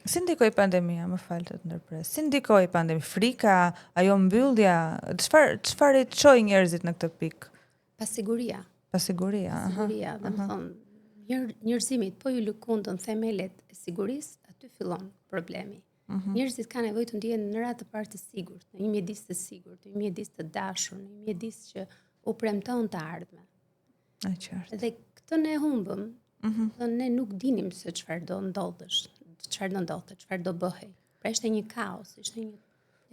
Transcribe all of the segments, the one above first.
Si ndikoi pandemia, më fal të ndërpres. Si ndikoi pandemia, frika, ajo mbyllja, çfarë i çoi njerëzit në këtë pikë? Pasiguria. Pasiguria, Siguria, domethënë njerëzimit po ju lëkundën themelet e sigurisë, aty fillon problemi. Njerëzit kanë nevojë të ndihen në radhë të parë të sigurt, në një mjedis të sigurt, në një mjedis të dashur, në një mjedis që u premton të ardhmen. E qartë. Dhe këtë ne humbëm, dhe ne nuk dinim se çfarë do ndodhësh, çfarë do bëhej. Pra ishte një kaos, ishte një,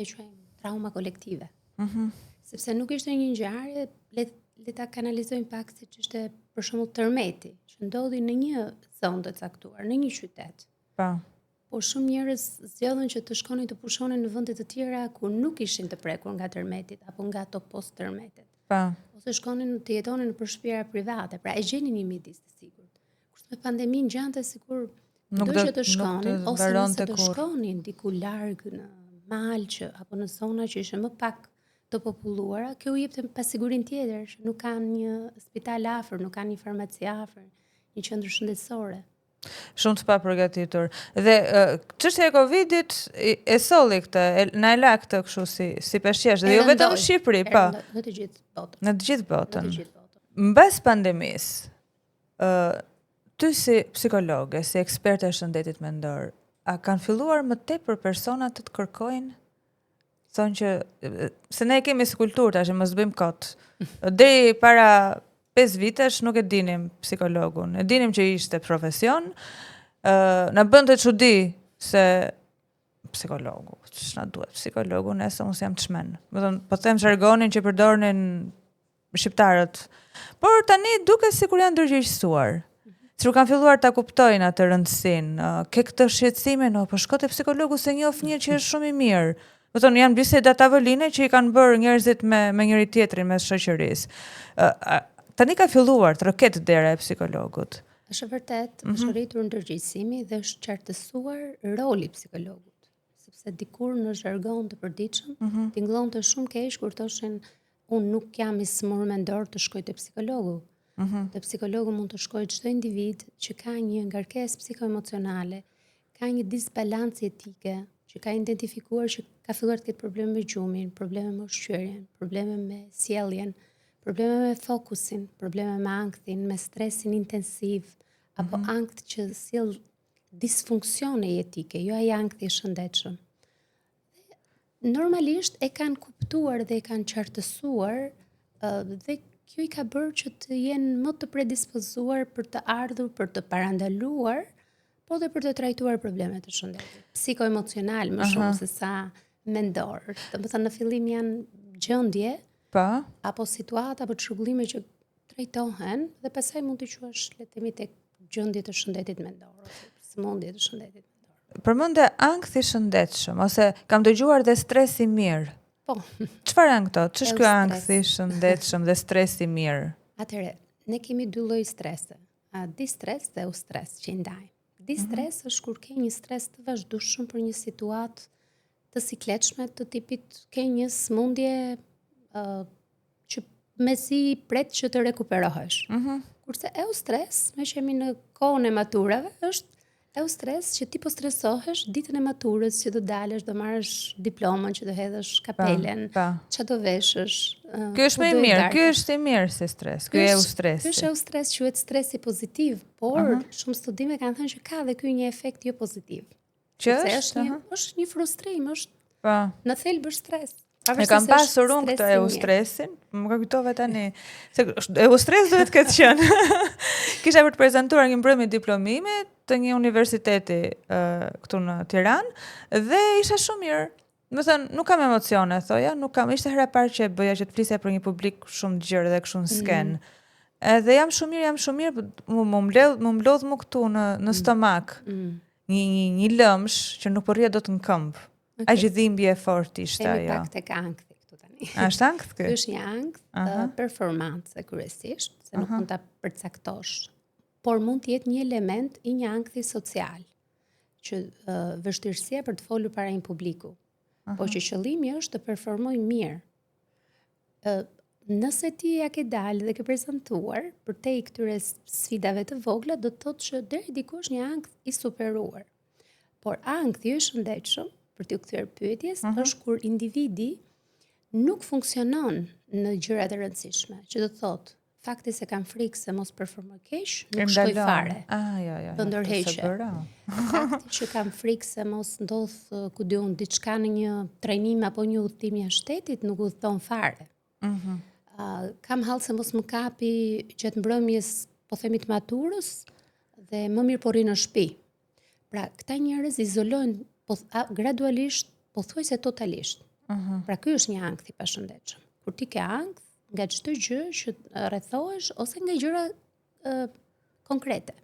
ne quajmë trauma kolektive. Sepse nuk ishte një ngjarje, le ta kanalizojmë pak se që ishte për shembull tërmeti, që ndodhi në një zonë të caktuar, në një qytet. Po shumë njerëz zgjodhen që të shkonin të pushonin në vende të tjera ku nuk ishin të prekur nga tërmetit apo nga ato post tërmetet. Ose shkonin të jetonin në shtëpira private, pra e gjenin një mjedis të sigurt. Kurse me pandemin gjante sikur do që të shkonin ose nëse të shkonin diku larg në mal apo në zona që ishin më pak të populluara, kjo u jepte pasigurinë tjetër, që nuk kanë një spital afër, nuk kanë një farmaci afër, një qendër shëndetësore. Shumë të papërgatitur. Dhe çështja e Covidit e solli këtë, na e la këtë kështu si peshqesh, dhe jo vetëm në Shqipëri, po. Në të gjithë botën. Në të gjithë botën. Mbas pandemisë, ty si psikologe, si eksperte e shëndetit mendor, a kanë filluar më tepër persona të kërkojnë? Thonë që se ne kemi si kulturë tash, mos bëjmë kot. Deri para 5 vitesh nuk e dinim psikologun. E dinim që ishte profesion. Na bënte çudi se psikologu, ç'na duhet psikologu, nëse unë jam çmen. Do të thonë, po them jargonin që përdornin shqiptarët. Por tani duket sikur janë ndërgjegjësuar. Sikur kanë filluar ta kuptojnë atë rëndësinë. Ke këtë shqetësimin, po shko te psikologu se njoh një që është shumë i mirë. Do të thonë janë biseda tavoline që i kanë bërë njerëzit me njëri tjetrin mes shoqërisë. Tani ka filluar të rroket dera e psikologut. Është vërtet, është rritur ndërgjegjësimi dhe është qartësuar roli psikologut. Sepse dikur në zhargon të përditshëm, tingëllonte shumë keq kur thoshin unë nuk jam i smur mendor të shkoj te psikologu. Te psikologu mund të shkojë çdo individ që ka një ngarkesë psikoemocionale, ka një disbalancë etike, që ka identifikuar që ka filluar të ketë probleme me gjumin, probleme me ushqyerjen, probleme me sjelljen, probleme me fokusin, probleme me ankthin, me stresin intensiv, apo ankt që sjell disfunksione etike, jo ai ankthi i shëndetshëm. Normalisht e kanë kuptuar dhe e kanë qartësuar dhe kjo i ka bërë që të jenë më të predispozuar për të ardhur, për të parandaluar, po dhe për të trajtuar problemet të shëndetit. Psikoemocional më shumë se sa mendor. Domethënë në fillim janë gjendje, apo situata apo çrregullime që trajtohen dhe pastaj mund të quash le të themi tek gjendje të shëndetit mendor ose sëmundje të shëndetit mendor. Përmendë ankthi i shëndetshëm ose kam dëgjuar dhe stres i mirë. Po. Çfarë janë këto? Ç'është ky ankthi i shëndetshëm dhe stres i mirë? Atëherë, ne kemi dy lloj strese. Distres dhe ustres që i ndajmë. Distres është kur ke një stres të vazhdueshëm për një situatë të sikletshme të tipit ke një sëmundje që mezi pret që të rekuperohesh. Kurse eustres, me që jemi në kohën e maturave, është eustres që ti po stresohesh ditën e maturës që do dalësh, do marrësh diplomën, që do hedhësh kapelen, që do veshësh. Ky është më i mirë, ky është i mirë se stres, ky eustresi. Ky është eustres, quhet stresi pozitiv, por shumë studime kanë thënë që ka dhe ky një efekt jo pozitiv. Që është një frustrim, është në thelb është stres. E kam pasur unë këtë eustresin, më ka kujtove tani, se eustres duhet këtë qenë. Kisha për të prezentuar një mbrëmje diplomimi të një universiteti këtu në Tiranë dhe isha shumë mirë. Do të thënë, nuk kam emocione, thoja, ishte hera parë që bëja që të flisja për një publik shumë gjerë dhe kështu në sken. Edhe jam shumë mirë, më mblodh më këtu në stomak. Një lëmsh që nuk po rria dot në këmbë. Aq dhimbje e fortë ishte ajo. Kemi pak tek ankthi këtu tani. Është ankth ky? Ky është një ankth performance kryesisht, se nuk mund ta përcaktosh, por mund të jetë një element i një ankthi social, që vështirësia për të folur para një publiku, po që qëllimi është të performoj mirë. Nëse ti ja ke dalë dhe ke prezantuar për te i këtyre sfidave të vogla, do të thotë që deri diku është një ankth i superuar. Por ankthi i shëndetshëm, për t'ju kthyer pyetjes, është kur individi nuk funksionon në gjërat e rëndësishme, që do të thotë, fakti se kam frikë se mos performoj keq, nuk shkoj fare. Do ndërheqe. Fakti që kam frikë se mos ndodh, ku di unë, diçka në një trajnim apo një udhëtim jashtë shtetit, nuk udhëton fare. Kam hallë se mos më kapi gjatë mbrëmjes, po themi të maturës, dhe më mirë po rri në shtëpi. Pra, këta njerëz izolojnë gradualisht, pothuajse totalisht. Pra, ky është një ankth i pashëndetshëm. Kur ti ke ankth nga çdo gjë që rrethohesh ose nga gjëra konkrete.